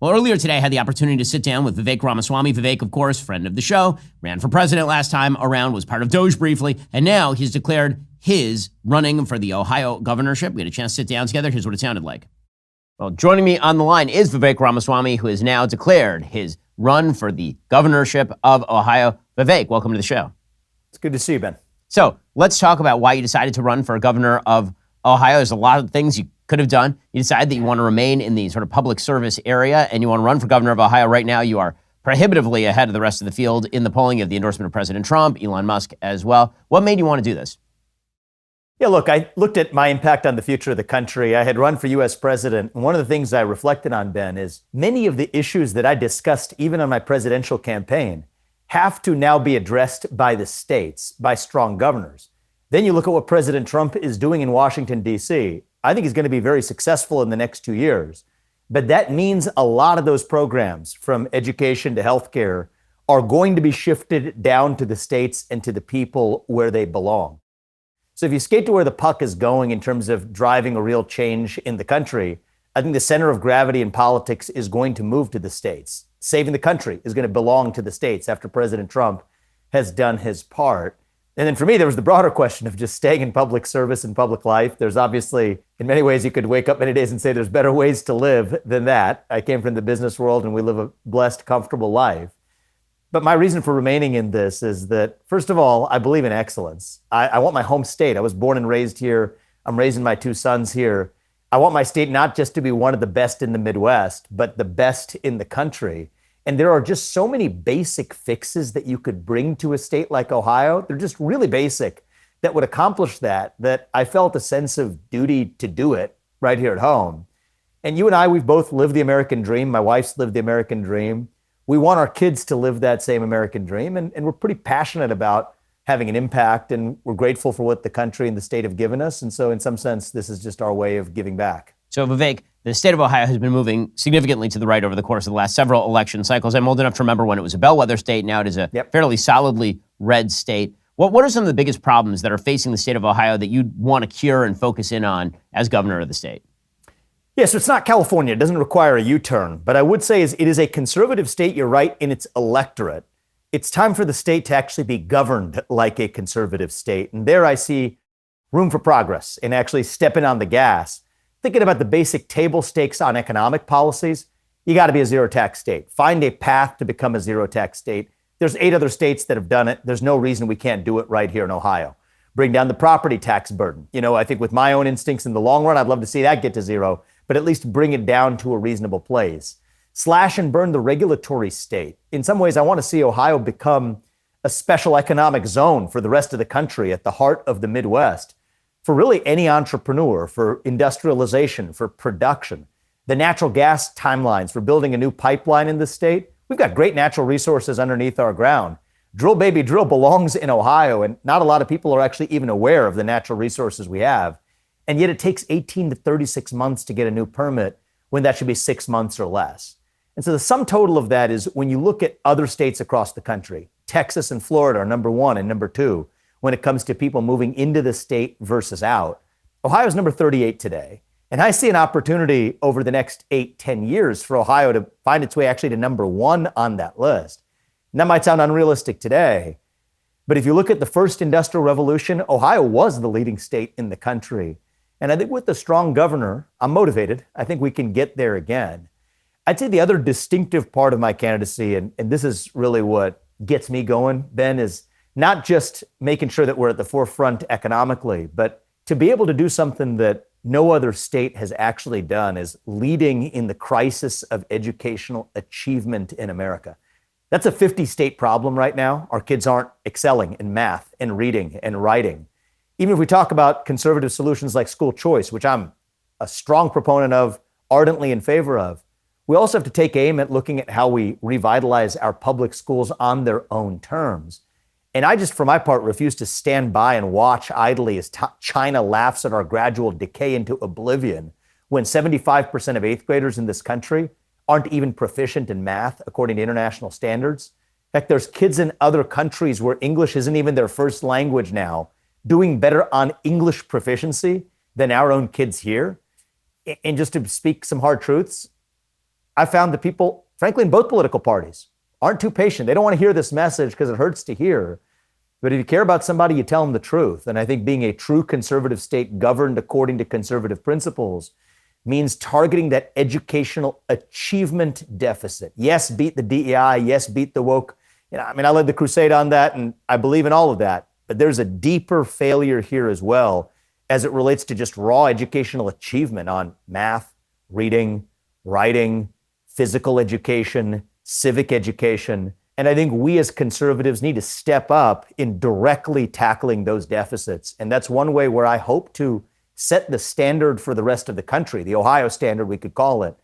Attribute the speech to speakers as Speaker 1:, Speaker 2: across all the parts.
Speaker 1: Well, earlier today, I had the opportunity to sit down with Vivek Ramaswamy. Vivek, of course, friend of the show, ran for president last time around, was part of Doge briefly, and now he's declared his running for the Ohio governorship. We had a chance to sit down together. Here's what it sounded like. Well, joining me on the line is Vivek Ramaswamy, who has now declared his run for the governorship of Ohio. Vivek, welcome to the show.
Speaker 2: It's good to see you, Ben.
Speaker 1: So let's talk about why you decided to run for governor of Ohio. There's a lot of things you could have done. You decided that you want to remain in the sort of public service area and you want to run for governor of Ohio. Right now, you are prohibitively ahead of the rest of the field in the polling. You have the endorsement of President Trump, Elon Musk as well. What made you want to do this?
Speaker 2: Yeah, look, I looked at my impact on the future of the country. I had run for U.S. president. And one of the things I reflected on, Ben, is many of the issues that I discussed even on my presidential campaign have to now be addressed by the states, by strong governors. Then you look at what President Trump is doing in Washington, D.C. I think he's going to be very successful in the next 2 years. But that means a lot of those programs, from education to healthcare, are going to be shifted down to the states and to the people where they belong. So if you skate to where the puck is going in terms of driving a real change in the country, I think the center of gravity in politics is going to move to the states. Saving the country is going to belong to the states after President Trump has done his part. And then for me, there was the broader question of just staying in public service and public life. There's obviously, in many ways, you could wake up many days and say there's better ways to live than that. I came from the business world and we live a blessed, comfortable life. But my reason for remaining in this is that, first of all, I believe in excellence. I want my home state. I was born and raised here. I'm raising my two sons here. I want my state not just to be one of the best in the Midwest, but the best in the country. And there are just so many basic fixes that you could bring to a state like Ohio. They're just really basic that would accomplish that I felt a sense of duty to do it right here at home. And you and I, we've both lived the American dream. My wife's lived the American dream. We want our kids to live that same American dream. And we're pretty passionate about having an impact. And we're grateful for what the country and the state have given us. And so in some sense, this is just our way of giving back.
Speaker 1: So Vivek, the state of Ohio has been moving significantly to the right over the course of the last several election cycles. I'm old enough to remember when it was a bellwether state. Now it is a fairly solidly red state. What are some of the biggest problems that are facing the state of Ohio that you'd want to cure and focus in on as governor of the state?
Speaker 2: Yeah, so it's not California. It doesn't require a U-turn. But I would say it is a conservative state, you're right, in its electorate. It's time for the state to actually be governed like a conservative state. And there I see room for progress and actually stepping on the gas. Thinking about the basic table stakes on economic policies, you got to be a zero tax state. Find a path to become a zero tax state. There's 8 other states that have done it. There's no reason we can't do it right here in Ohio. Bring down the property tax burden. You know, I think with my own instincts in the long run, I'd love to see that get to zero, but at least bring it down to a reasonable place. Slash and burn the regulatory state. In some ways, I want to see Ohio become a special economic zone for the rest of the country at the heart of the Midwest. For really any entrepreneur, for industrialization, for production, the natural gas timelines for building a new pipeline in the state. We've got great natural resources underneath our ground. Drill, baby, drill belongs in Ohio, and not a lot of people are actually even aware of the natural resources we have. And yet it takes 18 to 36 months to get a new permit when that should be 6 months or less. And so the sum total of that is when you look at other states across the country, Texas and Florida are number 1 and number 2. When it comes to people moving into the state versus out. Ohio's number 38 today. And I see an opportunity over the next 8-10 years for Ohio to find its way actually to number 1 on that list. And that might sound unrealistic today, but if you look at the first industrial revolution, Ohio was the leading state in the country. And I think with the strong governor, I'm motivated. I think we can get there again. I'd say the other distinctive part of my candidacy, and this is really what gets me going, Ben, is not just making sure that we're at the forefront economically, but to be able to do something that no other state has actually done is leading in the crisis of educational achievement in America. That's a 50-state problem right now. Our kids aren't excelling in math and reading and writing. Even if we talk about conservative solutions like school choice, which I'm a strong proponent of, ardently in favor of, we also have to take aim at looking at how we revitalize our public schools on their own terms. And I just, for my part, refuse to stand by and watch idly as China laughs at our gradual decay into oblivion when 75% of 8th graders in this country aren't even proficient in math according to international standards. In fact, there's kids in other countries where English isn't even their first language now, doing better on English proficiency than our own kids here. And just to speak some hard truths, I found that people, frankly, in both political parties, aren't too patient. They don't want to hear this message because it hurts to hear. But if you care about somebody, you tell them the truth. And I think being a true conservative state governed according to conservative principles means targeting that educational achievement deficit. Yes, beat the DEI. Yes, beat the woke. I led the crusade on that, and I believe in all of that. But there's a deeper failure here as well as it relates to just raw educational achievement on math, reading, writing, physical education, civic education. And I think we as conservatives need to step up in directly tackling those deficits. And that's one way where I hope to set the standard for the rest of the country, the Ohio standard, we could call it,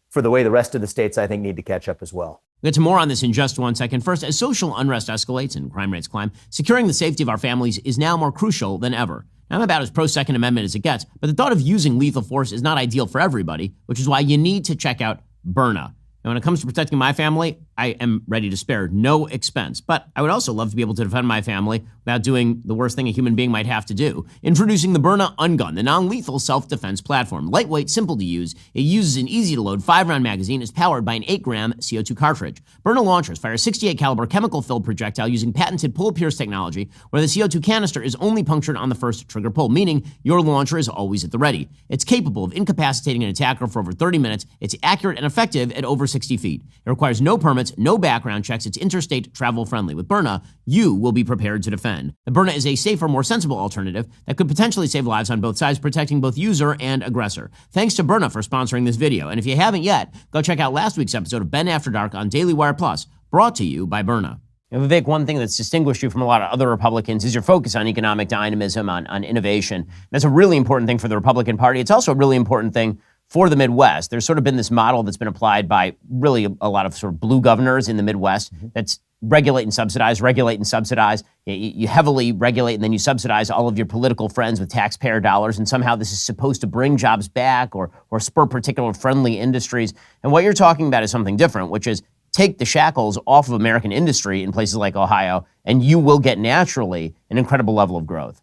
Speaker 2: for the way the rest of the states, I think, need to catch up as well.
Speaker 1: We'll get to more on this in just 1 second. First, as social unrest escalates and crime rates climb, securing the safety of our families is now more crucial than ever. Now, I'm about as pro-Second Amendment as it gets, but the thought of using lethal force is not ideal for everybody, which is why you need to check out Byrna. And when it comes to protecting my family, I am ready to spare no expense. But I would also love to be able to defend my family without doing the worst thing a human being might have to do. Introducing the Byrna Ungun, the non-lethal self-defense platform. Lightweight, simple to use. It uses an easy-to-load 5-round magazine. It's powered by an 8-gram CO2 cartridge. Byrna launchers fire a 68 caliber chemical-filled projectile using patented pull-pierce technology, where the CO2 canister is only punctured on the first trigger pull, meaning your launcher is always at the ready. It's capable of incapacitating an attacker for over 30 minutes. It's accurate and effective at over 60 feet. It requires no permits, no background checks. It's interstate travel friendly. With Byrna, you will be prepared to defend. The Byrna is a safer, more sensible alternative that could potentially save lives on both sides, protecting both user and aggressor. Thanks to Byrna for sponsoring this video. And if you haven't yet, go check out last week's episode of Ben After Dark on Daily Wire Plus, brought to you by Byrna. And Vivek, one thing that's distinguished you from a lot of other Republicans is your focus on economic dynamism, on innovation. That's a really important thing for the Republican Party. It's also a really important thing for the Midwest. There's sort of been this model that's been applied by really a lot of sort of blue governors in the Midwest that's regulate and subsidize, regulate and subsidize. You heavily regulate and then you subsidize all of your political friends with taxpayer dollars, and somehow this is supposed to bring jobs back or spur particular friendly industries. And what you're talking about is something different, which is take the shackles off of American industry in places like Ohio, and you will get naturally an incredible level of growth.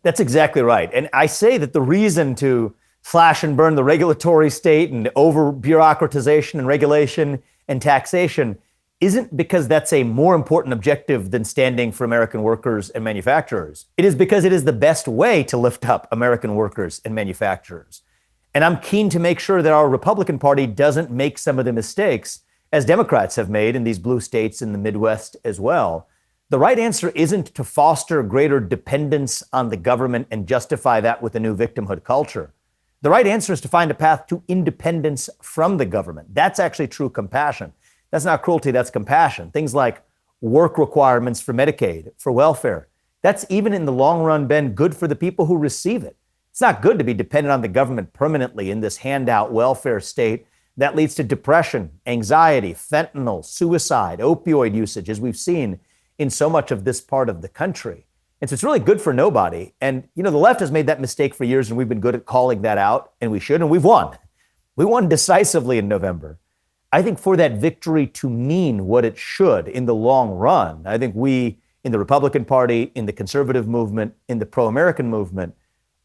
Speaker 2: That's exactly right. And I say that the reason to slash and burn the regulatory state and over bureaucratization and regulation and taxation isn't because that's a more important objective than standing for American workers and manufacturers. It is because it is the best way to lift up American workers and manufacturers. And I'm keen to make sure that our Republican Party doesn't make some of the mistakes as Democrats have made in these blue states in the Midwest as well. The right answer isn't to foster greater dependence on the government and justify that with a new victimhood culture. The right answer is to find a path to independence from the government. That's actually true compassion. That's not cruelty, that's compassion. Things like work requirements for Medicaid, for welfare. That's even in the long run been good for the people who receive it. It's not good to be dependent on the government permanently in this handout welfare state that leads to depression, anxiety, fentanyl, suicide, opioid usage, as we've seen in so much of this part of the country. And so it's really good for nobody. And, the left has made that mistake for years, and we've been good at calling that out, and we should, and we've won. We won decisively in November. I think for that victory to mean what it should in the long run, I think we in the Republican Party, in the conservative movement, in the pro-American movement,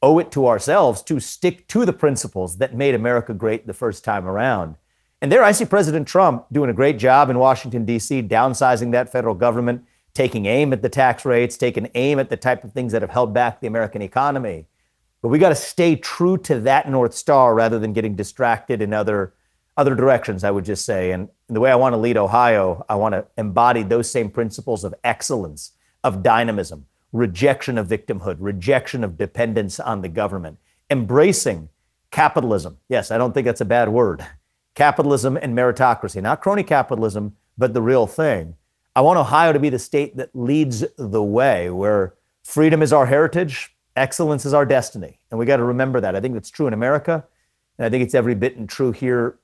Speaker 2: owe it to ourselves to stick to the principles that made America great the first time around. And there I see President Trump doing a great job in Washington, D.C., downsizing that federal government, taking aim at the tax rates, taking aim at the type of things that have held back the American economy. But we got to stay true to that North Star rather than getting distracted in other directions, I would just say. And the way I want to lead Ohio, I want to embody those same principles of excellence, of dynamism, rejection of victimhood, rejection of dependence on the government, embracing capitalism. Yes, I don't think that's a bad word. Capitalism and meritocracy, not crony capitalism, but the real thing. I want Ohio to be the state that leads the way, where freedom is our heritage, excellence is our destiny. And we got to remember that. I think that's true in America, and I think it's every bit true here,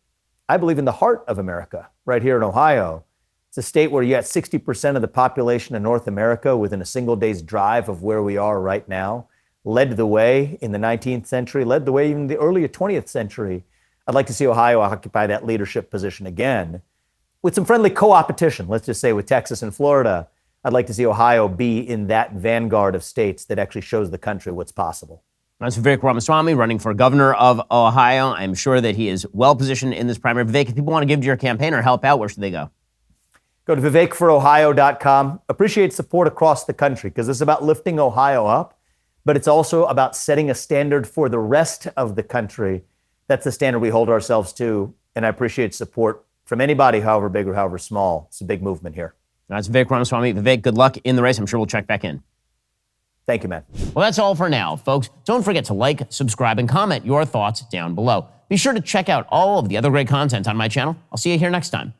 Speaker 2: I believe, in the heart of America, right here in Ohio. It's a state where you got 60% of the population of North America within a single day's drive of where we are right now, led the way in the 19th century, led the way even in the early 20th century. I'd like to see Ohio occupy that leadership position again, with some friendly co-opetition, let's just say with Texas and Florida. I'd like to see Ohio be in that vanguard of states that actually shows the country what's possible.
Speaker 1: That's Vivek Ramaswamy running for governor of Ohio. I'm sure that he is well positioned in this primary. Vivek, if people want to give to your campaign or help out, where should they go?
Speaker 2: Go to vivekforohio.com. Appreciate support across the country because it's about lifting Ohio up, but it's also about setting a standard for the rest of the country. That's the standard we hold ourselves to, and I appreciate support from anybody, however big or however small. It's a big movement here.
Speaker 1: That's Vivek Ramaswamy. Vivek, good luck in the race. I'm sure we'll check back in.
Speaker 2: Thank you, man.
Speaker 1: Well, that's all for now, folks. Don't forget to like, subscribe, and comment your thoughts down below. Be sure to check out all of the other great content on my channel. I'll see you here next time.